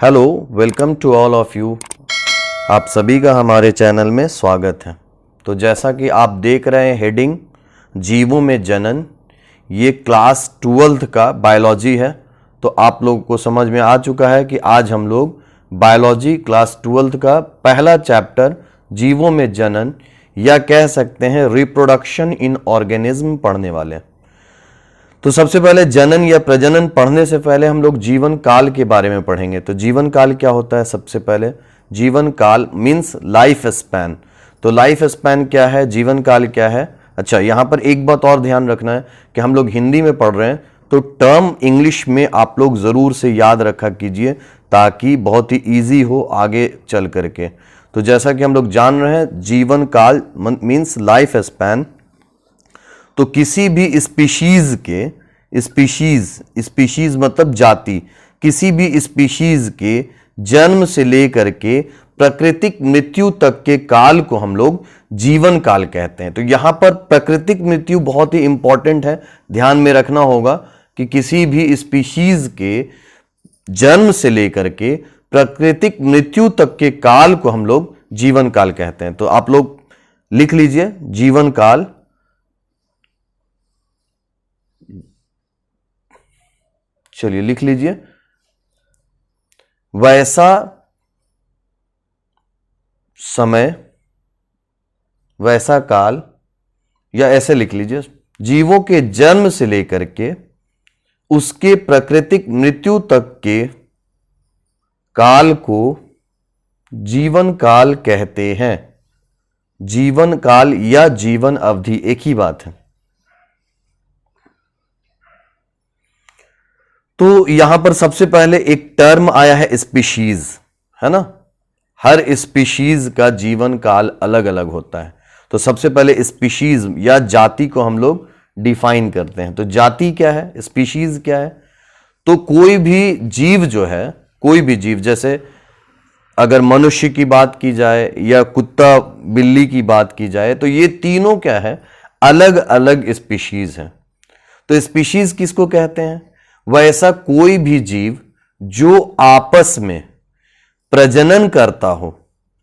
Hello, welcome to all of you. आप सभी का हमारे चैनल में स्वागत है। तो जैसा कि आप देख रहे हैं हेडिंग जीवों में जनन, ये क्लास 12th का बायोलॉजी है। तो आप लोगों को समझ में आ चुका है कि आज हम लोग बायोलॉजी क्लास 12th का पहला चैप्टर जीवों में जनन या कह सकते हैं रिप्रोडक्शन इन ऑर्गेनिज्म पढ़ने वाले हैं। तो सबसे पहले जनन या प्रजनन पढ़ने से पहले हम लोग जीवन काल के बारे में पढ़ेंगे। तो जीवन काल क्या होता है? सबसे पहले जीवन काल मीन्स लाइफ स्पैन। तो लाइफ स्पैन क्या है, जीवन काल क्या है? अच्छा, यहां पर एक बात और ध्यान रखना है कि हम लोग हिंदी में पढ़ रहे हैं तो टर्म इंग्लिश में आप लोग जरूर से याद रखा कीजिए ताकि बहुत ही ईजी हो आगे चल करके। तो जैसा कि हम लोग जान रहे हैं जीवन काल मीन्स लाइफ स्पैन। तो किसी भी स्पीशीज के स्पीशीज मतलब जाति, किसी भी स्पीशीज के जन्म से लेकर के प्राकृतिक मृत्यु तक के काल को हम लोग जीवन काल कहते हैं। तो यहां पर प्राकृतिक मृत्यु बहुत ही इंपॉर्टेंट है, ध्यान में रखना होगा कि किसी भी स्पीशीज के जन्म से लेकर के प्राकृतिक मृत्यु तक के काल को हम लोग जीवन काल कहते हैं। तो आप लोग लिख लीजिए जीवन काल। चलिए लिख लीजिए वैसा समय, वैसा काल, या ऐसे लिख लीजिए जीवों के जन्म से लेकर के उसके प्राकृतिक मृत्यु तक के काल को जीवन काल कहते हैं। जीवन काल या जीवन अवधि एक ही बात है। तो यहां पर सबसे पहले एक टर्म आया है स्पीशीज, है ना। हर स्पीशीज का जीवन काल अलग अलग होता है। तो सबसे पहले स्पीशीज या जाति को हम लोग डिफाइन करते हैं। तो जाति क्या है, स्पीशीज क्या है? तो कोई भी जीव जो है, कोई भी जीव, जैसे अगर मनुष्य की बात की जाए या कुत्ता बिल्ली की बात की जाए तो ये तीनों क्या है, अलग अलग स्पीशीज हैं। तो स्पीशीज किसको कहते हैं? वैसा कोई भी जीव जो आपस में प्रजनन करता हो,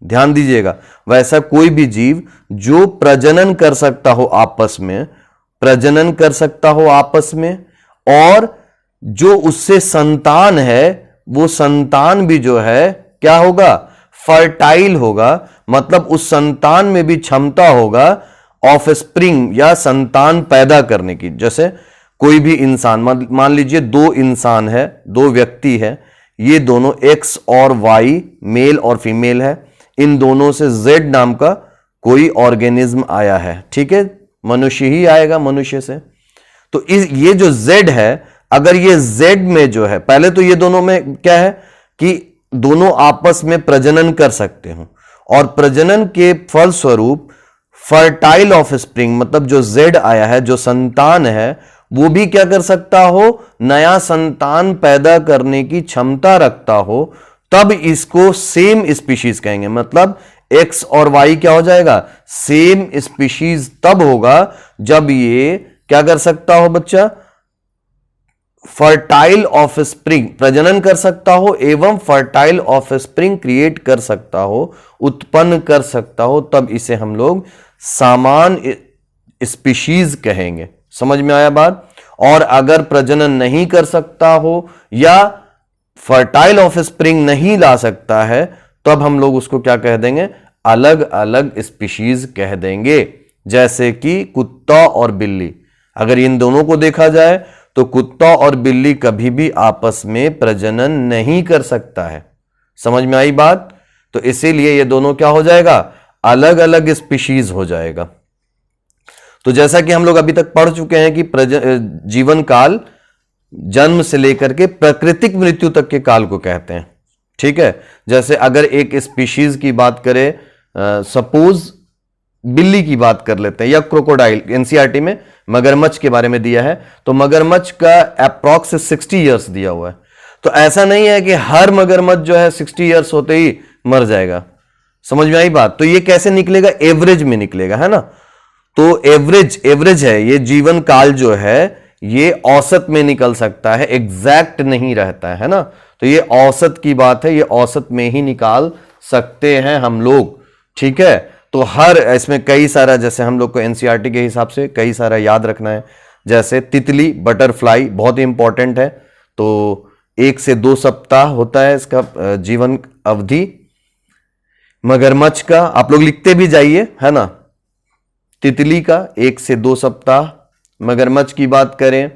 ध्यान दीजिएगा, वैसा कोई भी जीव जो प्रजनन कर सकता हो आपस में, प्रजनन कर सकता हो आपस में, और जो उससे संतान है वो संतान भी जो है क्या होगा, फर्टाइल होगा। मतलब उस संतान में भी क्षमता होगा ऑफस्प्रिंग या संतान पैदा करने की। जैसे कोई भी इंसान, मान लीजिए दो इंसान है, दो व्यक्ति है, ये दोनों एक्स और वाई, मेल और फीमेल है, इन दोनों से जेड नाम का कोई ऑर्गेनिज्म आया है, ठीक है, मनुष्य ही आएगा मनुष्य से। तो ये जो जेड है, अगर ये जेड में जो है, पहले तो ये दोनों में क्या है कि दोनों आपस में प्रजनन कर सकते हो, और प्रजनन के फलस्वरूप फर्टाइल ऑफस्प्रिंग मतलब जो जेड आया है, जो संतान है, वो भी क्या कर सकता हो, नया संतान पैदा करने की क्षमता रखता हो, तब इसको सेम स्पीशीज कहेंगे। मतलब एक्स और वाई क्या हो जाएगा, सेम स्पीशीज तब होगा जब ये क्या कर सकता हो बच्चा, फर्टाइल ऑफस्प्रिंग प्रजनन कर सकता हो एवं फर्टाइल ऑफस्प्रिंग क्रिएट कर सकता हो, उत्पन्न कर सकता हो, तब इसे हम लोग समान स्पीशीज कहेंगे। समझ में आया बात? और अगर प्रजनन नहीं कर सकता हो या फर्टाइल ऑफस्प्रिंग नहीं ला सकता है, तब हम लोग उसको क्या कह देंगे, अलग अलग स्पीशीज कह देंगे। जैसे कि कुत्ता और बिल्ली, अगर इन दोनों को देखा जाए तो कुत्ता और बिल्ली कभी भी आपस में प्रजनन नहीं कर सकता है। समझ में आई बात? तो इसीलिए ये दोनों क्या हो जाएगा, अलग अलग स्पीशीज हो जाएगा। तो जैसा कि हम लोग अभी तक पढ़ चुके हैं कि जीवन काल जन्म से लेकर के प्राकृतिक मृत्यु तक के काल को कहते हैं, ठीक है। जैसे अगर एक स्पीशीज की बात करें, सपोज बिल्ली की बात कर लेते हैं, या क्रोकोडाइल, एनसीईआरटी में मगरमच्छ के बारे में दिया है, तो मगरमच्छ का अप्रॉक्स 60 ईयर्स दिया हुआ है। तो ऐसा नहीं है कि हर मगरमच्छ जो है 60 ईयर्स होते ही मर जाएगा। समझ में आई बात? तो ये कैसे निकलेगा, एवरेज में निकलेगा, है ना। तो एवरेज है ये जीवन काल जो है, ये औसत में निकल सकता है, एग्जैक्ट नहीं रहता है ना। तो ये औसत की बात है, ये औसत में ही निकाल सकते हैं हम लोग, ठीक है। तो हर इसमें कई सारा, जैसे हम लोग को एनसीईआरटी के हिसाब से कई सारा याद रखना है, जैसे तितली, बटरफ्लाई बहुत ही इंपॉर्टेंट है। तो 1 से 2 सप्ताह होता है इसका जीवन अवधि। मगरमच्छ का आप लोग लिखते भी जाइए, है ना, तितली का 1 से 2 सप्ताह। मगरमच्छ की बात करें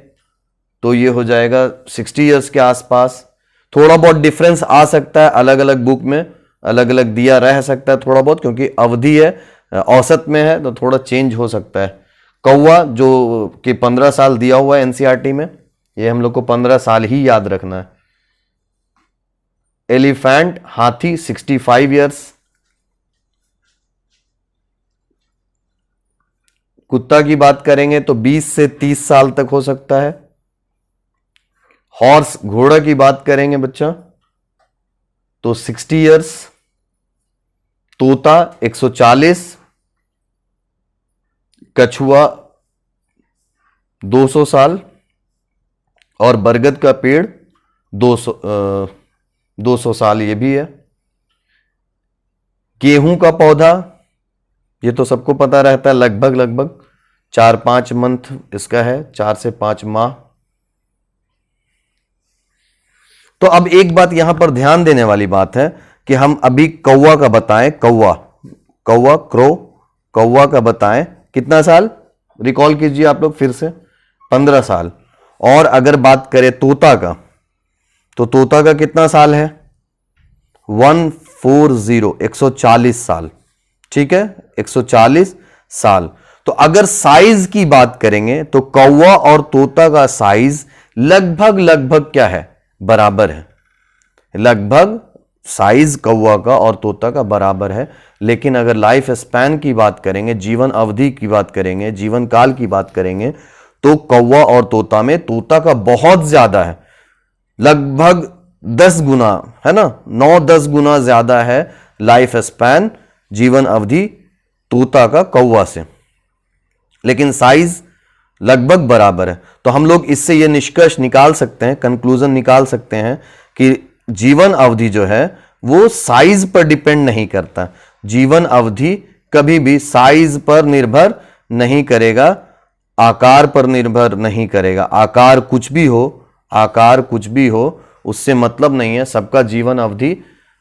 तो ये हो जाएगा 60 ईयर्स के आसपास। थोड़ा बहुत डिफरेंस आ सकता है, अलग अलग बुक में अलग अलग दिया रह सकता है थोड़ा बहुत, क्योंकि अवधि है, औसत में है, तो थोड़ा चेंज हो सकता है। कौवा जो कि 15 साल दिया हुआ है एनसीईआरटी में, ये हम लोग को 15 साल ही याद रखना है। एलिफेंट, हाथी 65 ईयर्स। कुत्ता की बात करेंगे तो 20 से 30 साल तक हो सकता है। हॉर्स, घोड़ा की बात करेंगे बच्चा तो 60 ईयर्स। तोता 140। कछुआ 200 साल। और बरगद का पेड़ 200 साल ये भी है। गेहूं का पौधा, ये तो सबको पता रहता है, लगभग 4-5 मंथ इसका है, 4 से 5 माह। तो अब एक बात यहां पर ध्यान देने वाली बात है कि हम अभी कौवा का बताएं, कौवा क्रो, कौवा का बताएं कितना साल, रिकॉल कीजिए आप लोग फिर से, 15 साल। और अगर बात करें तोता का, तो तोता का कितना साल है, 140 साल, ठीक है, 140 साल। तो अगर साइज की बात करेंगे तो कौवा और तोता का साइज लगभग क्या है, बराबर है। लगभग साइज कौवा का और तोता का बराबर है। लेकिन अगर लाइफ स्पैन की बात करेंगे, जीवन अवधि की बात करेंगे, जीवन काल की बात करेंगे, तो कौवा और तोता में तोता का बहुत ज्यादा है, लगभग 10 गुना, है ना, 9-10 गुना ज्यादा है लाइफ स्पैन, जीवन अवधि तोता का कौवा से। लेकिन साइज लगभग बराबर है। तो हम लोग इससे यह निष्कर्ष निकाल सकते हैं, कंक्लूजन निकाल सकते हैं कि जीवन अवधि जो है वो साइज पर डिपेंड नहीं करता। जीवन अवधि कभी भी साइज पर निर्भर नहीं करेगा, आकार पर निर्भर नहीं करेगा। आकार कुछ भी हो, उससे मतलब नहीं है। सबका जीवन अवधि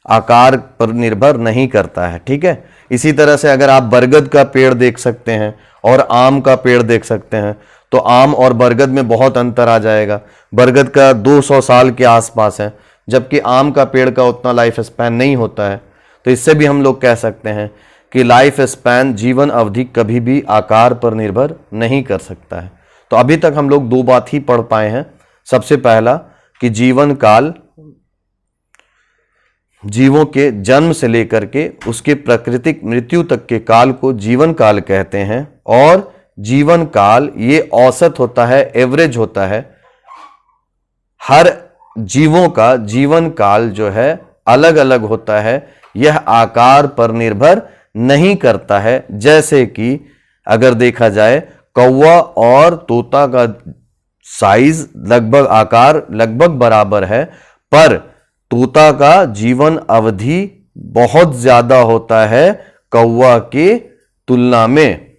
आकार पर निर्भर नहीं करता है, ठीक है। इसी तरह से अगर आप बरगद का पेड़ देख सकते हैं और आम का पेड़ देख सकते हैं, तो आम और बरगद में बहुत अंतर आ जाएगा। बरगद का 200 साल के आसपास है, जबकि आम का पेड़ का उतना लाइफ स्पैन नहीं होता है। तो इससे भी हम लोग कह सकते हैं कि लाइफ स्पैन, जीवन अवधि कभी भी आकार पर निर्भर नहीं कर सकता है। तो अभी तक हम लोग 2 बात ही पढ़ पाए हैं। सबसे पहला कि जीवन काल, जीवों के जन्म से लेकर के उसके प्राकृतिक मृत्यु तक के काल को जीवन काल कहते हैं। और जीवन काल ये औसत होता है, एवरेज होता है। हर जीवों का जीवन काल जो है अलग अलग होता है, यह आकार पर निर्भर नहीं करता है। जैसे कि अगर देखा जाए, कौवा और तोता का साइज लगभग, आकार लगभग बराबर है, पर तोता का जीवन अवधि बहुत ज्यादा होता है कौवा के तुलना में,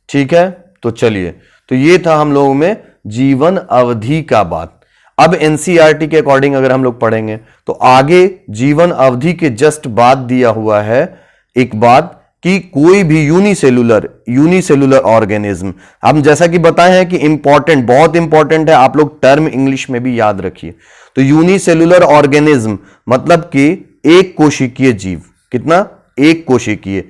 ठीक है। तो चलिए, तो ये था हम लोगों में जीवन अवधि का बात। अब एनसीईआरटी के अकॉर्डिंग अगर हम लोग पढ़ेंगे तो आगे जीवन अवधि के जस्ट बाद दिया हुआ है एक बात कि कोई भी यूनिसेलुलर ऑर्गेनिज्म, हम जैसा कि बताए हैं कि इंपॉर्टेंट, बहुत इंपॉर्टेंट है, आप लोग टर्म इंग्लिश में भी याद रखिए। तो यूनिसेलुलर ऑर्गेनिज्म मतलब कि एक कोशिकीय जीव। कितना? एक कोशिकीय।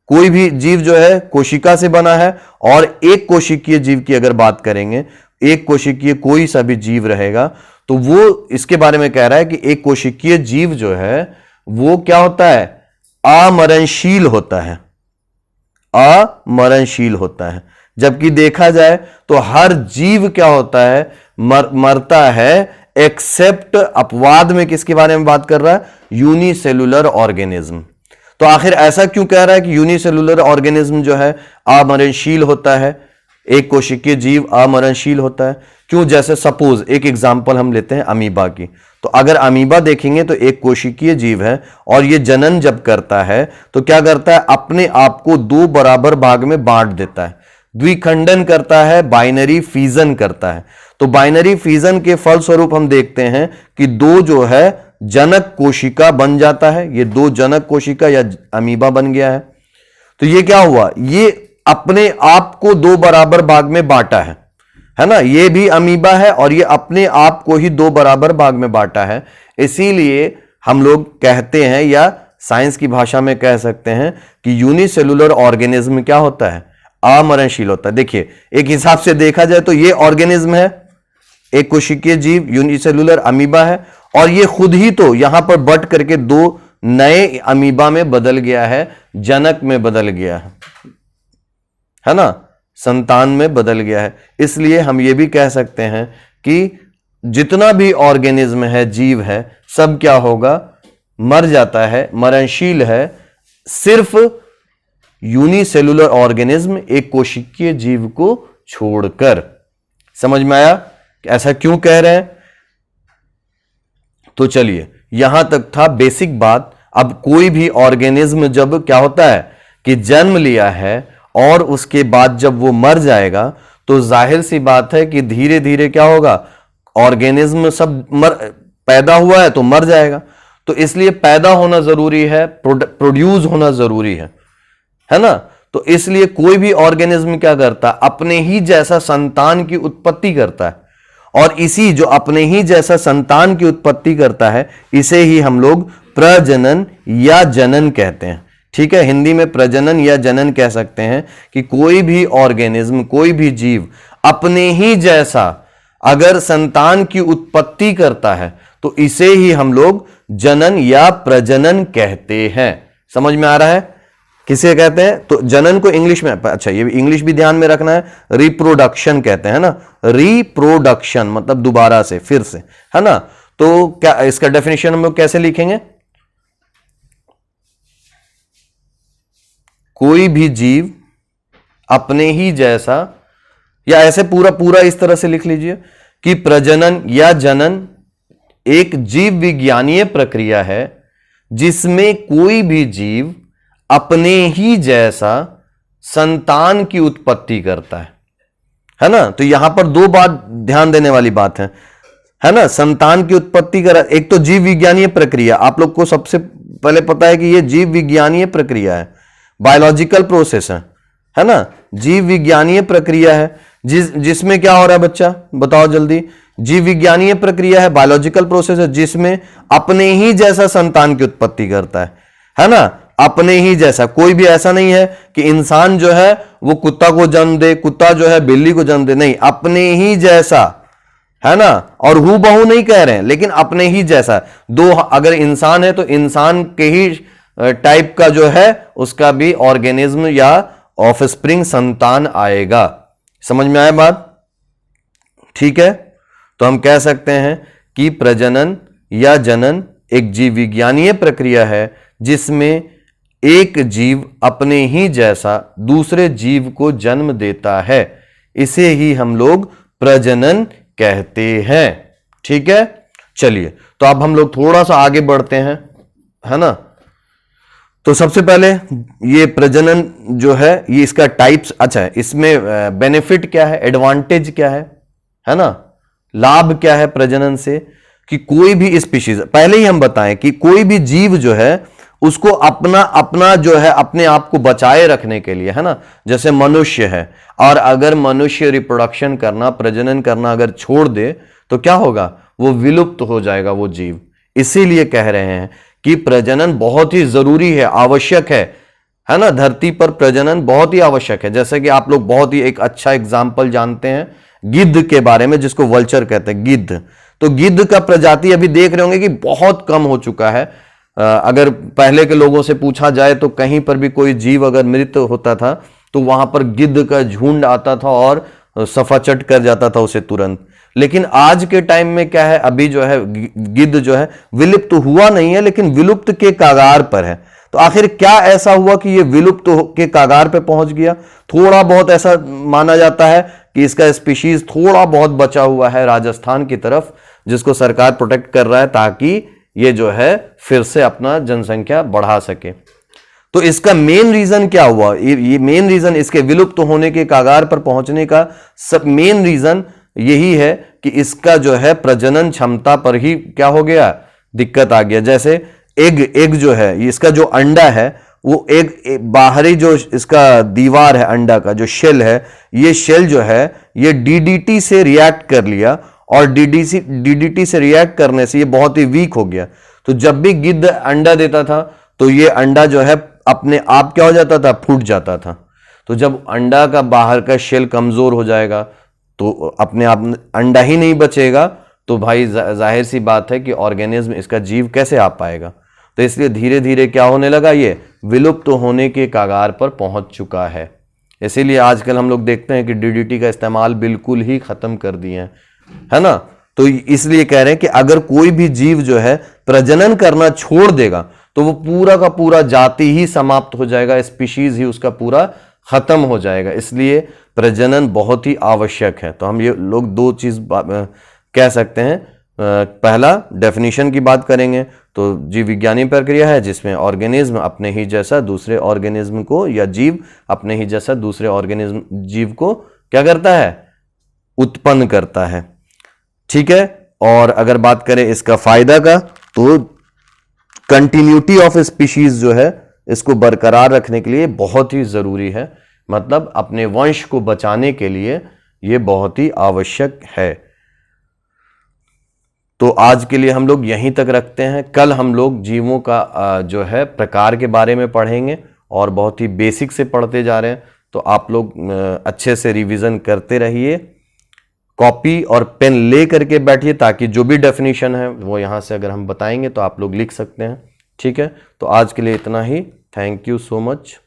कोई भी जीव जो है कोशिका से बना है, और एक कोशिकीय जीव की अगर बात करेंगे, एक कोशिकीय कोई सा भी जीव रहेगा, तो वो इसके बारे में कह रहा है कि एक कोशिकीय जीव जो है वो क्या होता है, अमरणशील होता है, अमरणशील होता है। जबकि देखा जाए तो हर जीव क्या होता है, मरता है, एक्सेप्ट, अपवाद में किसके बारे में बात कर रहा है, यूनिसेलुलर ऑर्गेनिज्म। तो आखिर ऐसा क्यों कह रहा है कि यूनिसेलुलर ऑर्गेनिज्म जो है अमरणशील होता है? एक कोशिकीय जीव अमरणशील होता है। क्यों? जैसे सपोज एक एग्जांपल हम लेते हैं अमीबा की। तो अगर अमीबा देखेंगे तो एक कोशिकीय जीव है और ये जनन जब करता है तो क्या करता है? अपने आप को दो बराबर भाग में बांट देता है, द्विखंडन करता है, बाइनरी फीजन करता है। तो बाइनरी फीजन के फलस्वरूप हम देखते हैं कि दो जो है जनक कोशिका बन जाता है। ये दो जनक कोशिका या अमीबा बन गया है। तो ये क्या हुआ? ये अपने आप को दो बराबर भाग में बांटा है ना। ये भी अमीबा है और ये अपने आप को ही दो बराबर भाग में बांटा है। इसीलिए हम लोग कहते हैं या साइंस की भाषा में कह सकते हैं कि यूनिसेलुलर ऑर्गेनिज्म क्या होता है? अमरणशील होता है। देखिए, एक हिसाब से देखा जाए तो ये ऑर्गेनिज्म है, एक कोशिकीय जीव यूनिसेलुलर अमीबा है, और ये खुद ही तो यहां पर बट करके दो नए अमीबा में बदल गया है, जनक में बदल गया है ना, संतान में बदल गया है। इसलिए हम ये भी कह सकते हैं कि जितना भी ऑर्गेनिज्म है, जीव है, सब क्या होगा? मर जाता है, मरणशील है। सिर्फ यूनिसेलुलर ऑर्गेनिज्म, एक कोशिकीय जीव को छोड़कर। समझ में आया ऐसा क्यों कह रहे हैं? तो चलिए, यहां तक था बेसिक बात। अब कोई भी ऑर्गेनिज्म जब क्या होता है कि जन्म लिया है और उसके बाद जब वो मर जाएगा तो जाहिर सी बात है कि धीरे धीरे क्या होगा? ऑर्गेनिज्म सब पैदा हुआ है तो मर जाएगा। तो इसलिए पैदा होना जरूरी है, प्रोड्यूस होना जरूरी है ना। तो इसलिए कोई भी ऑर्गेनिज्म क्या करता है? अपने ही जैसा संतान की उत्पत्ति करता है, और इसी जो अपने ही जैसा संतान की उत्पत्ति करता है, इसे ही हम लोग प्रजनन या जनन कहते हैं। ठीक है, हिंदी में प्रजनन या जनन कह सकते हैं कि कोई भी ऑर्गेनिज्म, कोई भी जीव अपने ही जैसा अगर संतान की उत्पत्ति करता है तो इसे ही हम लोग जनन या प्रजनन कहते हैं। समझ में आ रहा है किसे कहते हैं? तो जनन को इंग्लिश में, अच्छा ये इंग्लिश भी ध्यान में रखना है, रिप्रोडक्शन कहते हैं ना। रिप्रोडक्शन मतलब दोबारा से, फिर से, है ना। तो क्या इसका डेफिनेशन हम लोग कैसे लिखेंगे? कोई भी जीव अपने ही जैसा, या ऐसे पूरा पूरा इस तरह से लिख लीजिए कि प्रजनन या जनन एक जीव विज्ञानीय प्रक्रिया है जिसमें कोई भी जीव अपने ही जैसा संतान की उत्पत्ति करता है ना। तो यहां पर दो बात ध्यान देने वाली बात है ना। संतान की उत्पत्ति कर, एक तो जीव विज्ञानीय प्रक्रिया, आप लोग को सबसे पहले पता है कि यह जीव विज्ञानीय प्रक्रिया है, बायोलॉजिकल प्रोसेस है ना। जीव विज्ञानीय प्रक्रिया है जिसमें क्या हो रहा है बच्चा? बताओ जल्दी। जीव विज्ञानीय प्रक्रिया है, बायोलॉजिकल प्रोसेस है जिसमें अपने ही जैसा संतान की उत्पत्ति करता है ना। अपने ही जैसा, कोई भी ऐसा नहीं है कि इंसान जो है वो कुत्ता को जन्म दे, कुत्ता जो है बिल्ली को जन्म दे, नहीं, अपने ही जैसा, है ना। और हूबहू नहीं कह रहे हैं, लेकिन अपने ही जैसा। दो अगर इंसान है तो इंसान के ही टाइप का जो है उसका भी ऑर्गेनिज्म या ऑफस्प्रिंग संतान आएगा। समझ में आया बात? ठीक है, तो हम कह सकते हैं कि प्रजनन या जनन एक जीव विज्ञानीय प्रक्रिया है जिसमें एक जीव अपने ही जैसा दूसरे जीव को जन्म देता है। इसे ही हम लोग प्रजनन कहते हैं। ठीक है, चलिए, तो अब हम लोग थोड़ा सा आगे बढ़ते हैं, है ना। तो सबसे पहले ये प्रजनन जो है ये इसका टाइप्स, अच्छा है, इसमें बेनिफिट क्या है, एडवांटेज क्या है ना, लाभ क्या है प्रजनन से? कि कोई भी स्पीशीज, पहले ही हम बताएं कि कोई भी जीव जो है उसको अपना जो है अपने आप को बचाए रखने के लिए, है ना, जैसे मनुष्य है, और अगर मनुष्य रिप्रोडक्शन करना, प्रजनन करना अगर छोड़ दे तो क्या होगा? वो विलुप्त हो जाएगा वो जीव। इसीलिए कह रहे हैं कि प्रजनन बहुत ही जरूरी है, आवश्यक है ना। धरती पर प्रजनन बहुत ही आवश्यक है। जैसे कि आप लोग बहुत ही एक अच्छा एग्जाम्पल जानते हैं गिद्ध के बारे में, जिसको वल्चर कहते हैं, गिद्ध। तो गिद्ध का प्रजाति अभी देख रहे होंगे कि बहुत कम हो चुका है। अगर पहले के लोगों से पूछा जाए तो कहीं पर भी कोई जीव अगर मृत होता था तो वहां पर गिद्ध का झुंड आता था और सफाचट कर जाता था उसे तुरंत। लेकिन आज के टाइम में क्या है, अभी जो है गिद्ध जो है विलुप्त हुआ नहीं है, लेकिन विलुप्त के कगार पर है। तो आखिर क्या ऐसा हुआ कि ये विलुप्त के कागार पे पहुंच गया? थोड़ा बहुत ऐसा माना जाता है कि इसका स्पीशीज थोड़ा बहुत बचा हुआ है राजस्थान की तरफ, जिसको सरकार प्रोटेक्ट कर रहा है ताकि ये जो है फिर से अपना जनसंख्या बढ़ा सके। तो इसका मेन रीजन क्या हुआ? ये मेन रीजन, इसके विलुप्त होने के कागार पर पहुंचने का सब मेन रीजन यही है कि इसका जो है प्रजनन क्षमता पर ही क्या हो गया, दिक्कत आ गया। जैसे एग जो है, इसका जो अंडा है वो एक बाहरी जो इसका दीवार है अंडा का जो शेल है, ये शेल जो है ये डीडीटी से रिएक्ट कर लिया और डीडीटी से रिएक्ट करने से ये बहुत ही वीक हो गया। तो जब भी गिद्ध अंडा देता था तो ये अंडा जो है अपने आप क्या हो जाता था, फूट जाता था। तो जब अंडा का बाहर का शेल कमजोर हो जाएगा तो अपने आप अंडा ही नहीं बचेगा, तो भाई जाहिर सी बात है कि ऑर्गेनिज्म, इसका जीव कैसे आ पाएगा। तो इसलिए धीरे धीरे क्या होने लगा, ये विलुप्त होने के कागार पर पहुंच चुका है। इसीलिए आजकल हम लोग देखते हैं कि डीडीटी का इस्तेमाल बिल्कुल ही खत्म कर दिए हैं, है ना। तो इसलिए कह रहे हैं कि अगर कोई भी जीव जो है प्रजनन करना छोड़ देगा तो वो पूरा का पूरा जाति ही समाप्त हो जाएगा, स्पीशीज ही उसका पूरा खत्म हो जाएगा। इसलिए प्रजनन बहुत ही आवश्यक है। तो हम ये लोग दो चीज कह सकते हैं। पहला डेफिनेशन की बात करेंगे तो जीव विज्ञानी प्रक्रिया है जिसमें ऑर्गेनिज्म अपने ही जैसा दूसरे ऑर्गेनिज्म को, या जीव अपने ही जैसा दूसरे ऑर्गेनिज्म जीव को क्या करता है, उत्पन्न करता है। ठीक है। और अगर बात करें इसका फायदा का, तो कंटिन्यूटी ऑफ स्पीशीज जो है इसको बरकरार रखने के लिए बहुत ही जरूरी है, मतलब अपने वंश को बचाने के लिए यह बहुत ही आवश्यक है। तो आज के लिए हम लोग यहीं तक रखते हैं। कल हम लोग जीवों का जो है प्रकार के बारे में पढ़ेंगे और बहुत ही बेसिक से पढ़ते जा रहे हैं। तो आप लोग अच्छे से रिवीजन करते रहिए, कॉपी और पेन ले करके बैठिए ताकि जो भी डेफिनेशन है वो यहाँ से अगर हम बताएंगे तो आप लोग लिख सकते हैं। ठीक है। तो आज के लिए इतना ही। Thank you so much.